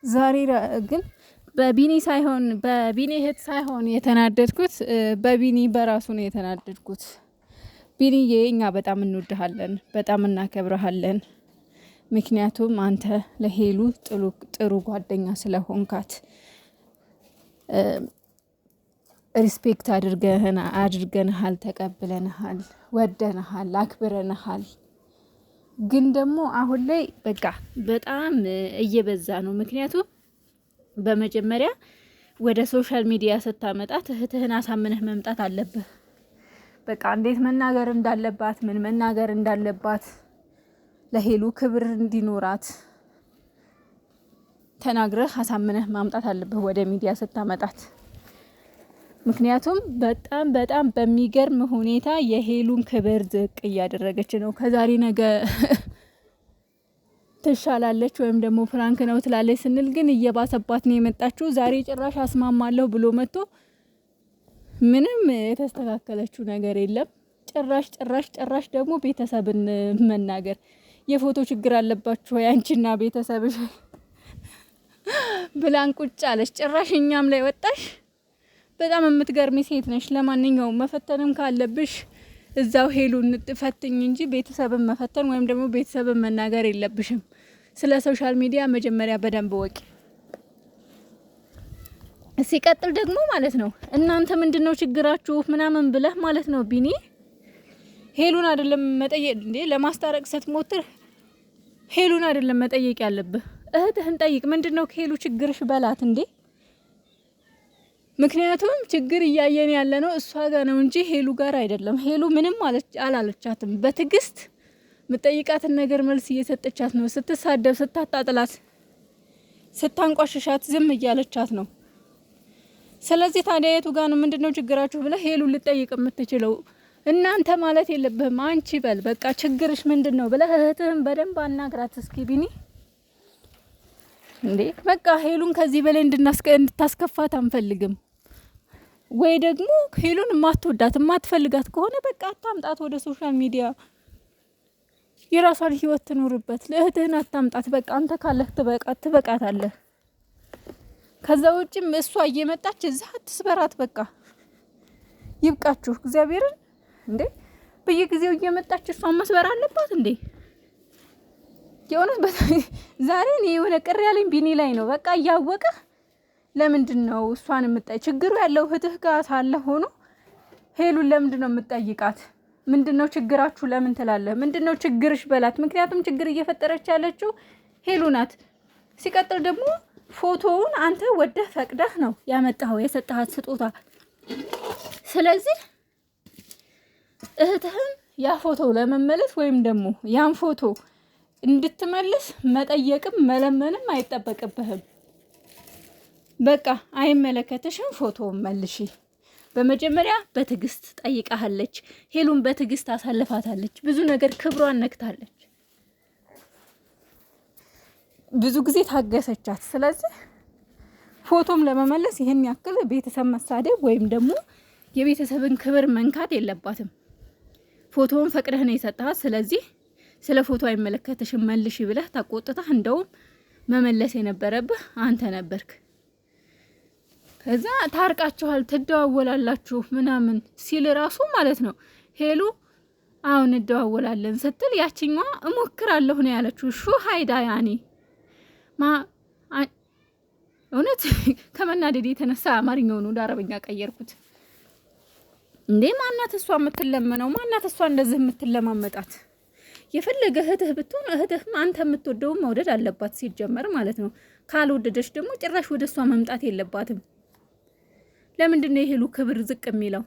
ዛሬ ግን በቢኒ ሳይሆን በቢኒ እህት ሳይሆን የተናደድኩት በቢኒ በራሱ ነው የተናደድኩት። ቢኒዬ እኛ በጣም እንወድሃለን፣ በጣም እናከብረሃለን። ምክንያቱም አንተ ለሄሉ ጥሩ ጓደኛ ስለሆንካት ሪስፔክት አድርገንሃል፣ ተቀብለንሃል፣ ወደንሃል፣ አክብረንሃል። ግን ደግሞ አሁን ላይ በቃ በጣም እየበዛ ነው። ምክንያቱም በመጀመሪያ ወደ ሶሻል ሚዲያ ስታመጣት እህትህን አሳምነህ መምጣት አለብህ። በቃ እንዴት መናገር እንዳለባት ምን መናገር እንዳለባት ለሄሉ ክብር እንዲኖራት ተናግረህ አሳምነህ ማምጣት አለብህ ወደ ሚዲያ ስታመጣት። ምክንያቱም በጣም በሚገርም ሁኔታ የሄሉን ክብር ዝቅ እያደረገች ነው። ከዛሬ ነገ ትሻላለች ወይም ደግሞ ፍራንክ ነው ትላለች ስንል ግን እየባሰባት ነው የመጣችው። ዛሬ ጭራሽ አስማማለሁ ብሎ መጥቶ ምንም የተስተካከለችው ነገር የለም። ጭራሽ ደግሞ ቤተሰብን መናገር የፎቶ ችግር አለባችሁ ወይ አንቺና ቤተሰብሽ ብላን ቁጭ አለች። ጭራሽ እኛም ላይ ወጣሽ። በጣም የምትገርሚ ሴት ነሽ። ለማንኛውም መፈተንም ካለብሽ እዛው ሄሉን ፈትኝ እንጂ ቤተሰብን መፈተን ወይም ደግሞ ቤተሰብን መናገር የለብሽም። ስለ ሶሻል ሚዲያ መጀመሪያ በደንብ ወቂ። ሲቀጥል ደግሞ ማለት ነው እናንተ ምንድነው ችግራችሁ ምናምን ብለህ ማለት ነው ቢኒ ሄሉን አይደለም መጠየቅ እንዴ? ለማስታረቅ ስትሞክር ሄሉን አይደለም መጠየቅ ያለብህ እህትህን ጠይቅ። ምንድነው ከሄሉ ችግርሽ በላት እንዴ? ምክንያቱም ችግር እያየን ያለ ነው እሷ ጋር ነው እንጂ ሄሉ ጋር አይደለም። ሄሉ ምንም አላለቻትም። በትግስት ምጠይቃትን ነገር መልስ እየሰጠቻት ነው። ስትሳደብ፣ ስታጣጥላት፣ ስታንቋሽሻት ዝም እያለቻት ነው። ስለዚህ ታዲያ የቱ ጋር ነው ምንድነው ችግራችሁ ብለህ ሄሉ ልጠይቅ የምትችለው? እናንተ ማለት የለብህም አንቺ በል በቃ ችግርሽ ምንድነው ብለህ እህትህን በደንብ አናግራት እስኪ ቢኒ እንዴ። በቃ ሄሉን ከዚህ በላይ እንድታስከፋት አንፈልግም። ወይ ደግሞ ሄሉን ማትወዳት ማትፈልጋት ከሆነ በቃ አታምጣት ወደ ሶሻል ሚዲያ። የራሷን ህይወት ትኖርበት። ለእህትህን አታምጣት። በቃ አንተ ካለህ ትበቃታለህ። ከዛ ውጭም እሷ እየመጣች እዛ አትስበራት። በቃ ይብቃችሁ። እግዚአብሔርን እንዴ በየጊዜው እየመጣች እሷን መስበር አለባት እንዴ? የሆነ ዛሬ ነው የሆነ ቅር ያለኝ ቢኒ ላይ ነው። በቃ እያወቀ ለምንድን ነው እሷን የምጠይቅ? ችግሩ ያለው እህትህ ጋር ሳለ ሆኖ ሄሉን ለምንድን ነው የምትጠይቃት? ምንድነው ችግራችሁ ለምን ትላለህ? ምንድነው ችግርሽ በላት። ምክንያቱም ችግር እየፈጠረች ያለችው ሄሉ ናት። ሲቀጥል ደግሞ ፎቶውን አንተ ወደህ ፈቅደህ ነው ያመጣኸው የሰጠሃት ስጦታ። ስለዚህ እህትህን ያ ፎቶ ለመመለስ ወይም ደግሞ ያን ፎቶ እንድትመልስ መጠየቅም መለመንም አይጠበቅብህም። በቃ አይመለከተሽም። ፎቶውን መልሺ። በመጀመሪያ በትግስት ጠይቃለች። ሄሉን በትግስት አሳልፋታለች። ብዙ ነገር ክብሯን ነክታለች። ብዙ ጊዜ ታገሰቻት። ስለዚህ ፎቶም ለመመለስ ይሄን ያክል ቤተሰብ መሳደብ ወይም ደግሞ የቤተሰብን ክብር መንካት የለባትም። ፎቶውን ፈቅደህ ነው የሰጠሃት። ስለዚህ ስለ ፎቶ አይመለከተሽም መልሺ ብለህ ተቆጥተህ እንደውም መመለስ የነበረብህ አንተ ነበርክ። ከዛ ታርቃችኋል፣ ትደዋወላላችሁ ምናምን ሲል ራሱ ማለት ነው ሄሉ አሁን እንደዋወላለን ስትል ያቺኛዋ እሞክራለሁ ነው ያለችው። ሹ ሃይዳ ያኒ እውነት ከመናደድ የተነሳ አማርኛውን ወደ አረበኛ ቀየርኩት። እንዴ ማናት እሷ የምትለመነው? ማናት እሷ እንደዚህ የምትለማመጣት? የፈለገ እህትህ ብትሆን እህትህ አንተ የምትወደውን መውደድ አለባት ሲጀመር ማለት ነው። ካልወደደች ደግሞ ጭራሽ ወደ እሷ መምጣት የለባትም። ለምንድን ነው የሄሉ ክብር ዝቅ የሚለው?